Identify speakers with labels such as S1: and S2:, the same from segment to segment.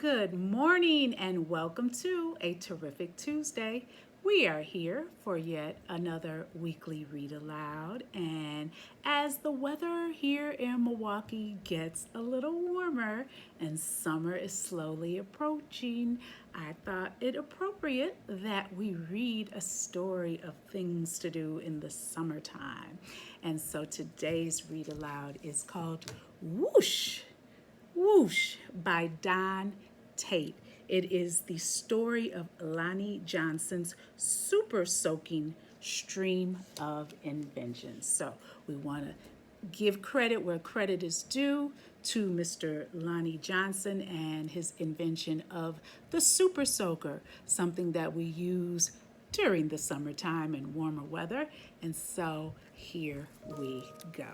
S1: Good morning and welcome to a terrific Tuesday. We are here for yet another weekly read aloud, and as the weather here in Milwaukee gets a little warmer and summer is slowly approaching, I thought it appropriate that we read a story of things to do in the summertime. And so today's read aloud is called Whoosh. Whoosh by Don Tate. It is the story of Lonnie Johnson's super soaking stream of inventions. So we want to give credit where credit is due to Mr. Lonnie Johnson and his invention of the super soaker, something that we use during the summertime and warmer weather. And so here we go.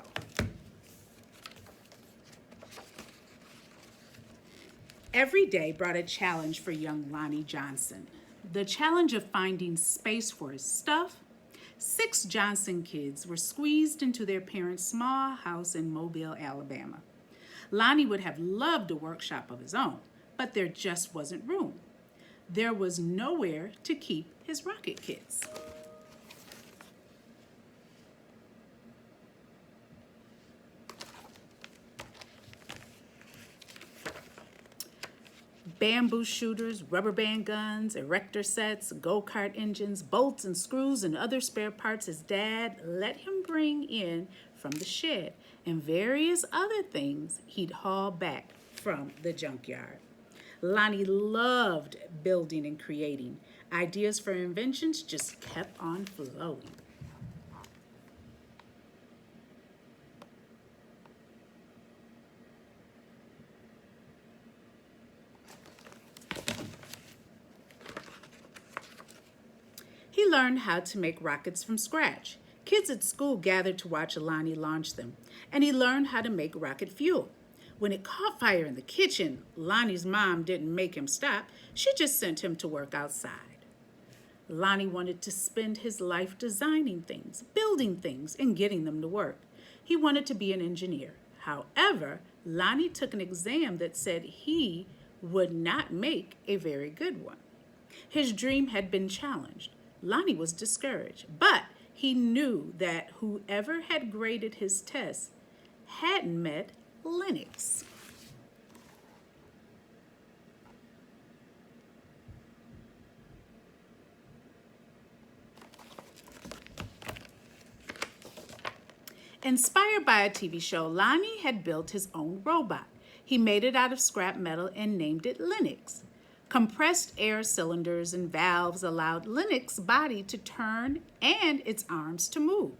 S1: Every day brought a challenge for young Lonnie Johnson. The challenge of finding space for his stuff. 6 Johnson kids were squeezed into their parents' small house in Mobile, Alabama. Lonnie would have loved a workshop of his own, but there just wasn't room. There was nowhere to keep his rocket kits. Bamboo shooters, rubber band guns, erector sets, go-kart engines, bolts and screws, and other spare parts his dad let him bring in from the shed, and various other things he'd haul back from the junkyard. Lonnie loved building and creating. Ideas for inventions just kept on flowing. He learned how to make rockets from scratch. Kids at school gathered to watch Lonnie launch them, and he learned how to make rocket fuel. When it caught fire in the kitchen, Lonnie's mom didn't make him stop. She just sent him to work outside. Lonnie wanted to spend his life designing things, building things, and getting them to work. He wanted to be an engineer. However, Lonnie took an exam that said he would not make a very good one. His dream had been challenged. Lonnie was discouraged, but he knew that whoever had graded his tests hadn't met Linux. Inspired by a TV show, Lonnie had built his own robot. He made it out of scrap metal and named it Linux. Compressed air cylinders and valves allowed Linux's body to turn and its arms to move.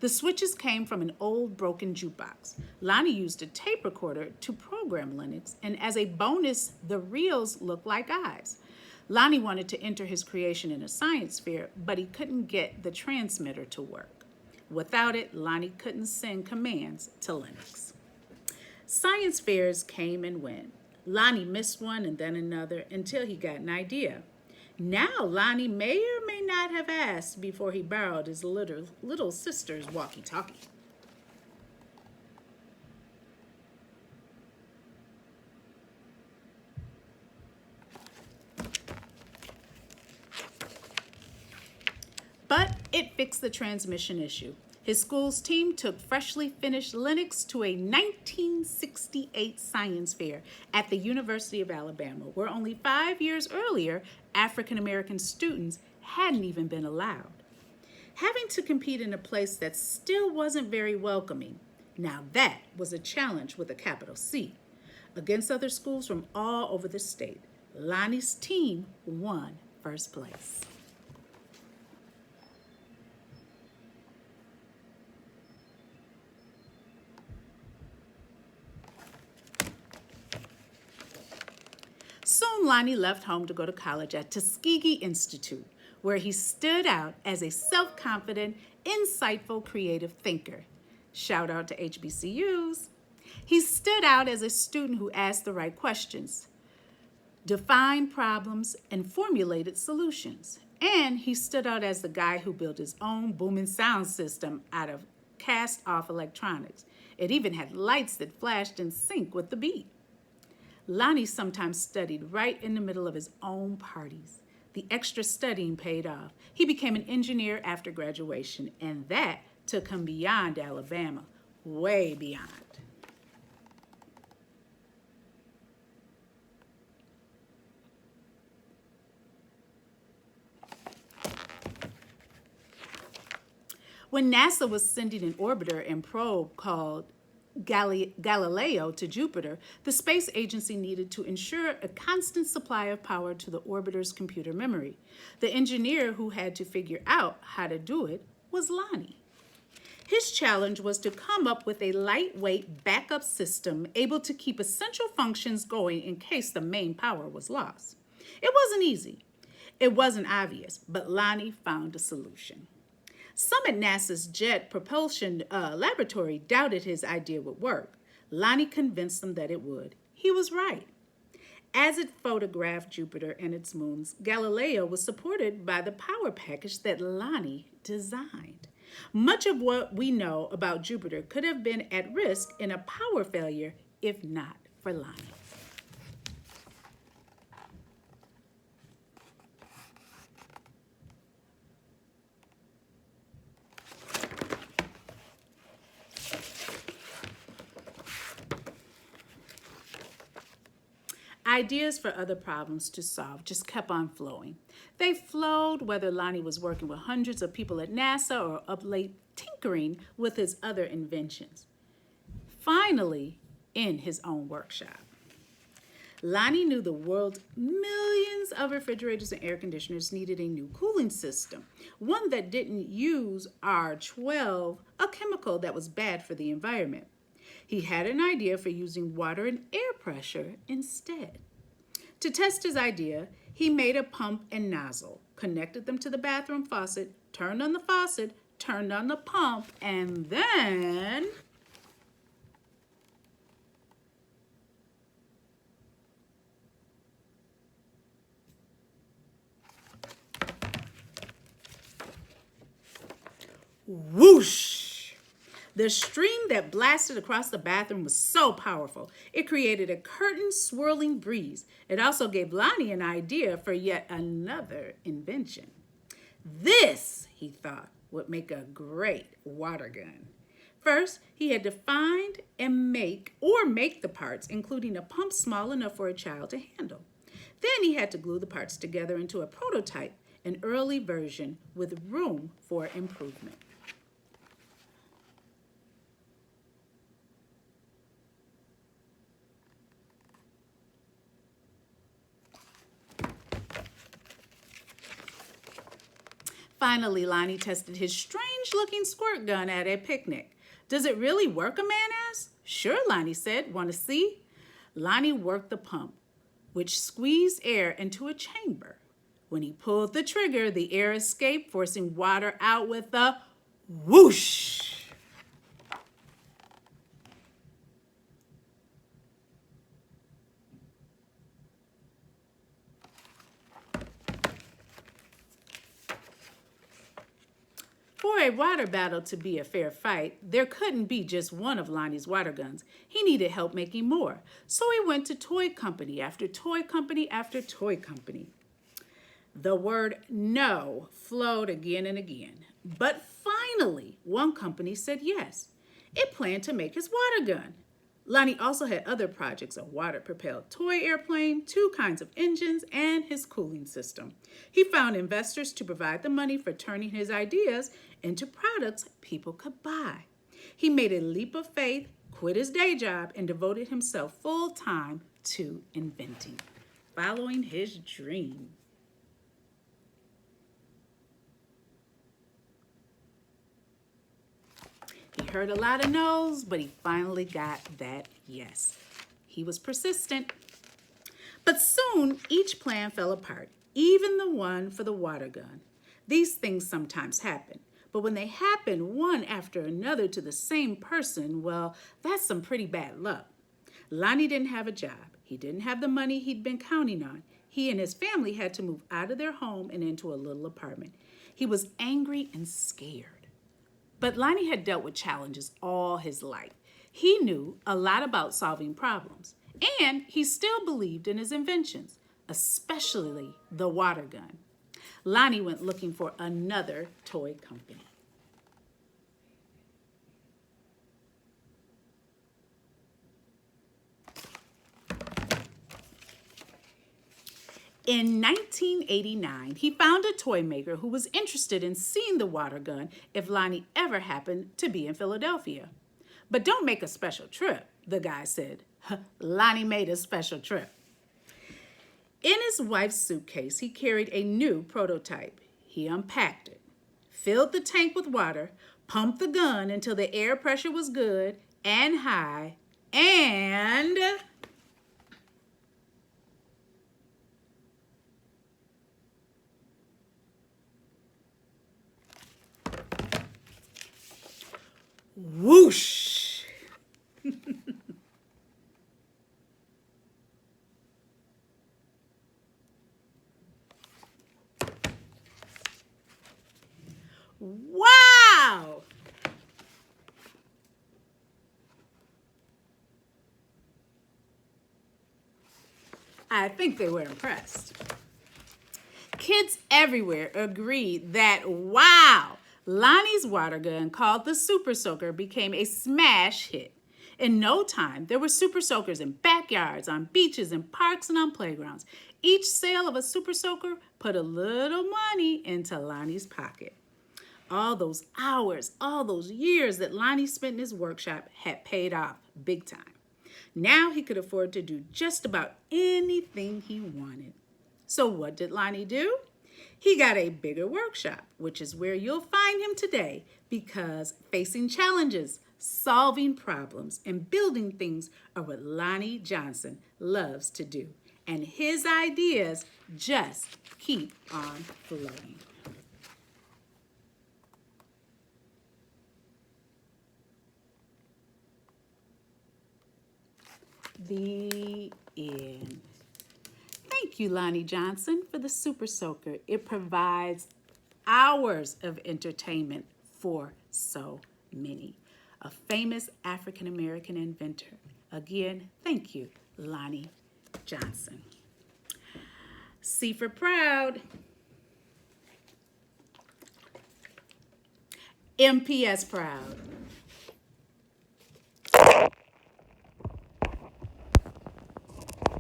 S1: The switches came from an old broken jukebox. Lonnie used a tape recorder to program Linux, and as a bonus, the reels looked like eyes. Lonnie wanted to enter his creation in a science fair, but he couldn't get the transmitter to work. Without it, Lonnie couldn't send commands to Linux. Science fairs came and went. Lonnie missed one and then another until he got an idea. Now Lonnie may or may not have asked before he borrowed his little sister's walkie-talkie. But it fixed the transmission issue. His school's team took freshly finished Linux to a 1968 science fair at the University of Alabama, where only 5 years earlier, African-American students hadn't even been allowed. Having to compete in a place that still wasn't very welcoming, now that was a challenge with a capital C. Against other schools from all over the state, Lonnie's team won first place. Soon Lonnie left home to go to college at Tuskegee Institute, where he stood out as a self-confident, insightful, creative thinker. Shout out to HBCUs. He stood out as a student who asked the right questions, defined problems, and formulated solutions. And he stood out as the guy who built his own booming sound system out of cast-off electronics. It even had lights that flashed in sync with the beat. Lonnie sometimes studied right in the middle of his own parties. The extra studying paid off. He became an engineer after graduation, and that took him beyond Alabama, way beyond. When NASA was sending an orbiter and probe called Galileo to Jupiter, the space agency needed to ensure a constant supply of power to the orbiter's computer memory. The engineer who had to figure out how to do it was Lonnie. His challenge was to come up with a lightweight backup system able to keep essential functions going in case the main power was lost. It wasn't easy. It wasn't obvious, but Lonnie found a solution. Some at NASA's Jet Propulsion Laboratory doubted his idea would work. Lonnie convinced them that it would. He was right. As it photographed Jupiter and its moons, Galileo was supported by the power package that Lonnie designed. Much of what we know about Jupiter could have been at risk in a power failure if not for Lonnie. Ideas for other problems to solve just kept on flowing. They flowed whether Lonnie was working with hundreds of people at NASA or up late tinkering with his other inventions. Finally, in his own workshop. Lonnie knew the world's millions of refrigerators and air conditioners needed a new cooling system, one that didn't use R12, a chemical that was bad for the environment. He had an idea for using water and air pressure instead. To test his idea, he made a pump and nozzle, connected them to the bathroom faucet, turned on the faucet, turned on the pump, and then whoosh! The stream that blasted across the bathroom was so powerful, it created a curtain-swirling breeze. It also gave Lonnie an idea for yet another invention. This, he thought, would make a great water gun. First, he had to find and make the parts, including a pump small enough for a child to handle. Then he had to glue the parts together into a prototype, an early version with room for improvement. Finally, Lonnie tested his strange-looking squirt gun at a picnic. Does it really work, a man asked. Sure, Lonnie said. Want to see? Lonnie worked the pump, which squeezed air into a chamber. When he pulled the trigger, the air escaped, forcing water out with a whoosh. For a water battle to be a fair fight, there couldn't be just one of Lonnie's water guns. He needed help making more. So he went to toy company after toy company after toy company. The word no flowed again and again. But finally, one company said yes. It planned to make his water gun. Lonnie also had other projects: a water-propelled toy airplane, 2 kinds of engines, and his cooling system. He found investors to provide the money for turning his ideas into products people could buy. He made a leap of faith, quit his day job, and devoted himself full-time to inventing, following his dream. He heard a lot of no's, but he finally got that yes. He was persistent. But soon, each plan fell apart, even the one for the water gun. These things sometimes happen, but when they happen one after another to the same person, well, that's some pretty bad luck. Lonnie didn't have a job. He didn't have the money he'd been counting on. He and his family had to move out of their home and into a little apartment. He was angry and scared. But Lonnie had dealt with challenges all his life. He knew a lot about solving problems. And he still believed in his inventions, especially the water gun. Lonnie went looking for another toy company. In 1989, he found a toy maker who was interested in seeing the water gun if Lonnie ever happened to be in Philadelphia. But don't make a special trip, the guy said. Lonnie made a special trip. In his wife's suitcase, he carried a new prototype. He unpacked it, filled the tank with water, pumped the gun until the air pressure was good and high, and whoosh! Wow! I think they were impressed. Kids everywhere agreed that, wow, Lonnie's water gun, called the Super Soaker, became a smash hit. In no time, there were Super Soakers in backyards, on beaches, in parks, and on playgrounds. Each sale of a Super Soaker put a little money into Lonnie's pocket. All those hours, all those years that Lonnie spent in his workshop had paid off big time. Now he could afford to do just about anything he wanted. So what did Lonnie do? He got a bigger workshop, which is where you'll find him today, because facing challenges, solving problems, and building things are what Lonnie Johnson loves to do. And his ideas just keep on flowing. The end. Thank you, Lonnie Johnson, for the Super Soaker. It provides hours of entertainment for so many. A famous African-American inventor. Again, thank you, Lonnie Johnson. C for proud. MPS proud.